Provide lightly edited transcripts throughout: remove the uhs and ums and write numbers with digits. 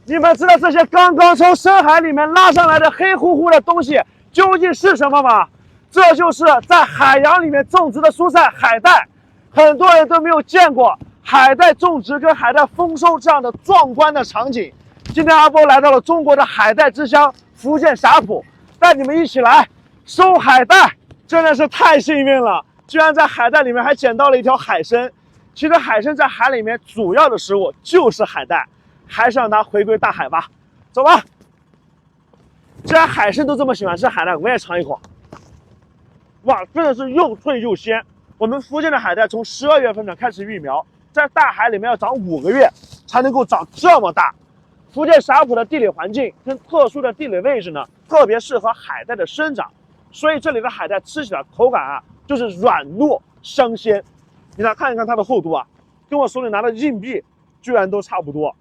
你们知道这些刚刚从深海里面拉上来的黑乎乎的东西究竟是什么吗？这就是在海洋里面种植的蔬菜海带。很多人都没有见过海带种植跟海带丰收这样的壮观的场景。今天阿波来到了中国的海带之乡福建霞浦，带你们一起来收海带，真的是太幸运了，居然在海带里面还捡到了一条海参。其实海参在海里面主要的食物就是海带，还是让它回归大海吧。走吧，既然海参都这么喜欢吃海带，我也尝一口。哇，真的是又脆又鲜。我们福建的海带从12月份呢开始育苗，在大海里面要长5个月才能够长这么大。福建霞浦的地理环境跟特殊的地理位置呢，特别适合海带的生长，所以这里的海带吃起来口感啊，就是软糯香鲜。你来看一看它的厚度啊，跟我手里拿的硬币居然都差不多。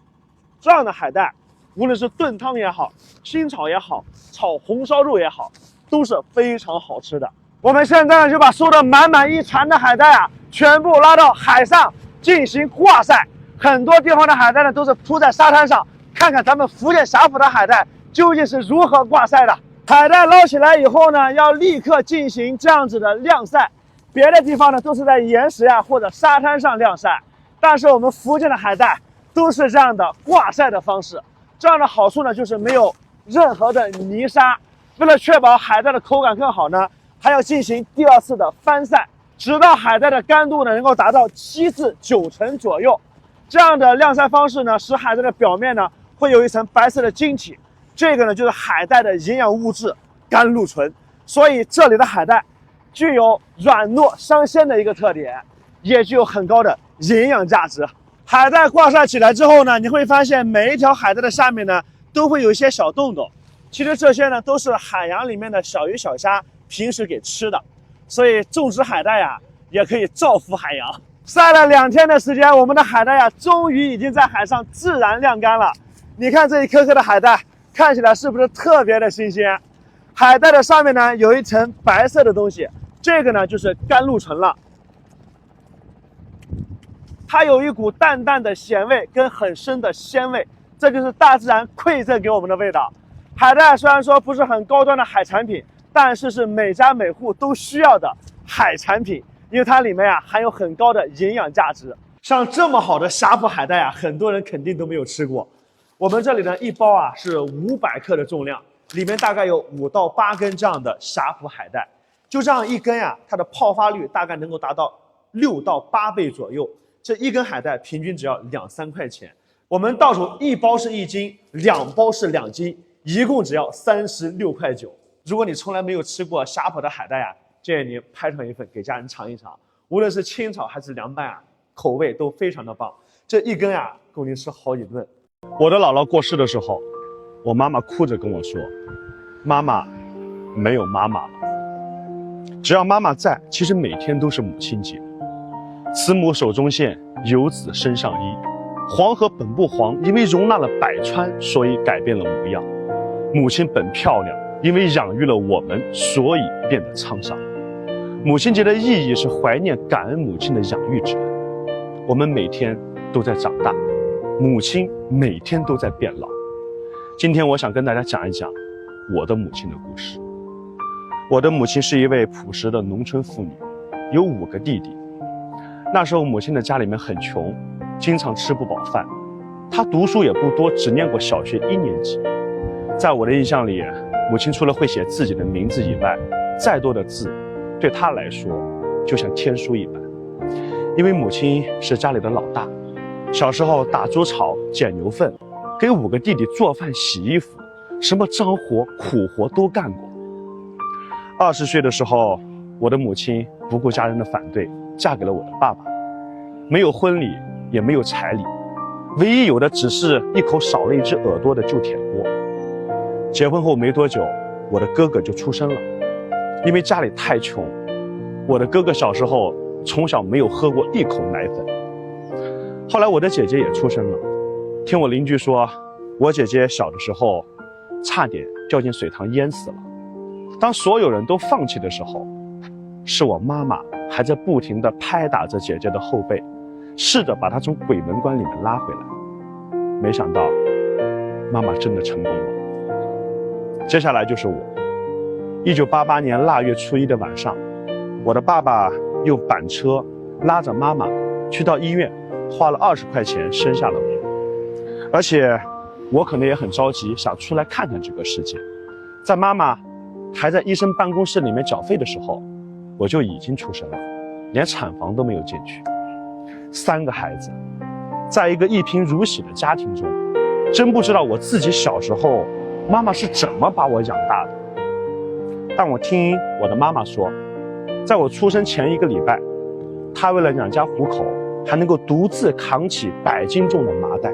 这样的海带，无论是炖汤也好，清炒也好，炒红烧肉也好，都是非常好吃的。我们现在就把收的满满一船的海带啊，全部拉到海上进行挂晒。很多地方的海带呢，都是铺在沙滩上。看看咱们福建霞浦的海带究竟是如何挂晒的。海带捞起来以后呢，要立刻进行这样子的晾晒。别的地方呢都是在岩石呀或者沙滩上晾晒，但是我们福建的海带都是这样的挂晒的方式。这样的好处呢就是没有任何的泥沙。为了确保海带的口感更好呢，还要进行第2次的翻晒，直到海带的干度呢能够达到7至9成左右。这样的晾晒方式呢，使海带的表面呢会有一层白色的晶体，这个呢就是海带的营养物质甘露醇。所以这里的海带具有软糯香鲜的一个特点，也具有很高的营养价值。海带挂晒起来之后呢，你会发现每一条海带的下面呢都会有一些小洞洞，其实这些呢都是海洋里面的小鱼小虾平时给吃的，所以种植海带呀也可以造福海洋。晒了2天的时间，我们的海带呀终于已经在海上自然晾干了。你看这一颗颗的海带看起来是不是特别的新鲜？海带的上面呢有一层白色的东西，这个呢就是甘露醇了。它有一股淡淡的咸味跟很深的鲜味，这就是大自然馈赠给我们的味道。海带虽然说不是很高端的海产品，但是是每家每户都需要的海产品，因为它里面含有很高的营养价值。像这么好的霞浦海带啊，很多人肯定都没有吃过。我们这里呢，一包啊是500克的重量，里面大概有5到8根这样的霞浦海带。就这样一根啊，它的泡发率大概能够达到6到8倍左右。这一根海带平均只要2、3块钱。我们到手1包是1斤，2包是2斤，一共只要36块9。如果你从来没有吃过霞浦的海带啊，建议你拍上一份给家人尝一尝。无论是清炒还是凉拌啊，口味都非常的棒。这一根啊，够您吃好几顿。我的姥姥过世的时候，我妈妈哭着跟我说：“妈妈没有妈妈了。”只要妈妈在，其实每天都是母亲节。慈母手中线，游子身上衣。黄河本不黄，因为容纳了百川，所以改变了模样。母亲本漂亮，因为养育了我们，所以变得沧桑。母亲节的意义是怀念、感恩母亲的养育之恩。我们每天都在长大，母亲每天都在变老。今天我想跟大家讲一讲我的母亲的故事。我的母亲是一位朴实的农村妇女，有5个弟弟。那时候母亲的家里面很穷，经常吃不饱饭。她读书也不多，只念过小学1年级。在我的印象里，母亲除了会写自己的名字以外，再多的字对她来说就像天书一般。因为母亲是家里的老大，小时候打猪草、捡牛粪，给5个弟弟做饭、洗衣服，什么脏活、苦活都干过。20岁的时候，我的母亲不顾家人的反对，嫁给了我的爸爸。没有婚礼，也没有彩礼，唯一有的只是一口少了一只耳朵的旧铁锅。结婚后没多久，我的哥哥就出生了。因为家里太穷，我的哥哥小时候从小没有喝过1口奶粉。后来我的姐姐也出生了，听我邻居说，我姐姐小的时候差点掉进水塘淹死了。当所有人都放弃的时候，是我妈妈还在不停地拍打着姐姐的后背，试着把她从鬼门关里面拉回来。没想到妈妈真的成功了。接下来就是我。1988年腊月初1的晚上，我的爸爸用板车拉着妈妈去到医院，花了20块钱生下了我。而且我可能也很着急，想出来看看这个世界。在妈妈还在医生办公室里面缴费的时候，我就已经出生了，连产房都没有进去。3个孩子，在一个一贫如洗的家庭中，真不知道我自己小时候妈妈是怎么把我养大的。但我听我的妈妈说，在我出生前1个礼拜，她为了养家糊口，还能够独自扛起100斤重的麻袋。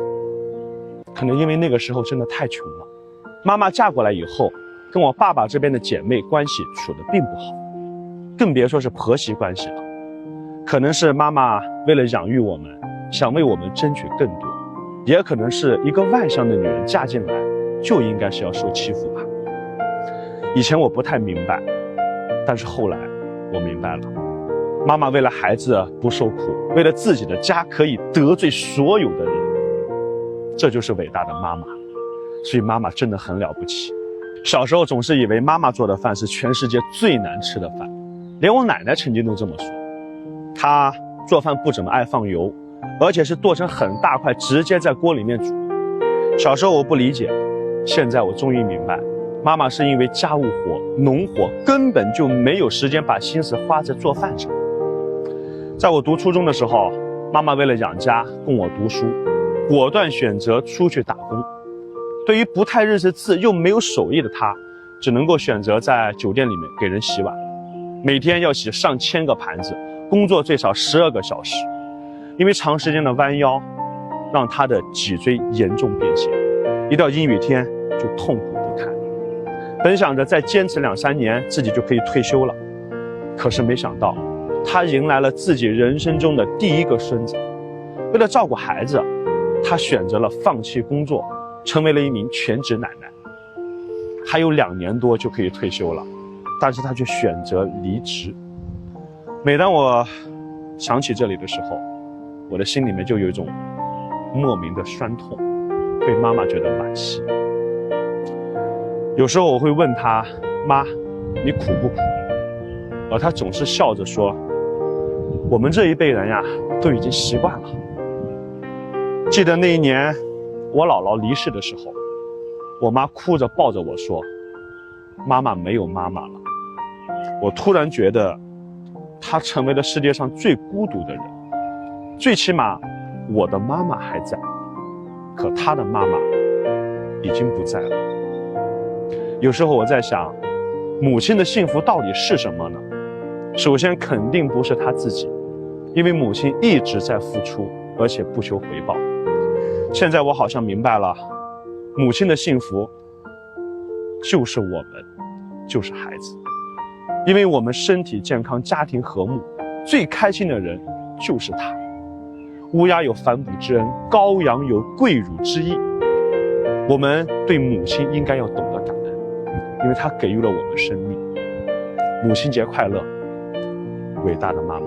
可能因为那个时候真的太穷了，妈妈嫁过来以后，跟我爸爸这边的姐妹关系处得并不好，更别说是婆媳关系了。可能是妈妈为了养育我们，想为我们争取更多，也可能是一个外乡的女人嫁进来就应该是要受欺负吧。以前我不太明白，但是后来我明白了，妈妈为了孩子不受苦，为了自己的家可以得罪所有的人，这就是伟大的妈妈。所以妈妈真的很了不起。小时候总是以为妈妈做的饭是全世界最难吃的饭，连我奶奶曾经都这么说。她做饭不怎么爱放油，而且是剁成很大块直接在锅里面煮。小时候我不理解，现在我终于明白，妈妈是因为家务活、农活根本就没有时间把心思花在做饭上。在我读初中的时候，妈妈为了养家供我读书，果断选择出去打工。对于不太认识字又没有手艺的她，只能够选择在酒店里面给人洗碗，每天要洗上千个盘子，工作最少12个小时。因为长时间的弯腰，让她的脊椎严重变形，一到阴雨天就痛苦不堪。本想着再坚持2、3年自己就可以退休了，可是没想到她迎来了自己人生中的第1个孙子。为了照顾孩子，她选择了放弃工作，成为了一名全职奶奶。还有2年多就可以退休了，但是她却选择离职。每当我想起这里的时候，我的心里面就有一种莫名的酸痛，为妈妈觉得惋惜。有时候我会问她，妈，你苦不苦？而她总是笑着说，我们这一辈人呀，都已经习惯了。记得那一年我姥姥离世的时候，我妈哭着抱着我说，妈妈没有妈妈了。我突然觉得她成为了世界上最孤独的人。最起码我的妈妈还在，可她的妈妈已经不在了。有时候我在想，母亲的幸福到底是什么呢？首先肯定不是她自己，因为母亲一直在付出，而且不求回报。现在我好像明白了，母亲的幸福就是我们，就是孩子。因为我们身体健康，家庭和睦，最开心的人就是她。乌鸦有反哺之恩，羔羊有跪乳之意。我们对母亲应该要懂得感恩，因为她给予了我们生命。母亲节快乐，伟大的妈妈。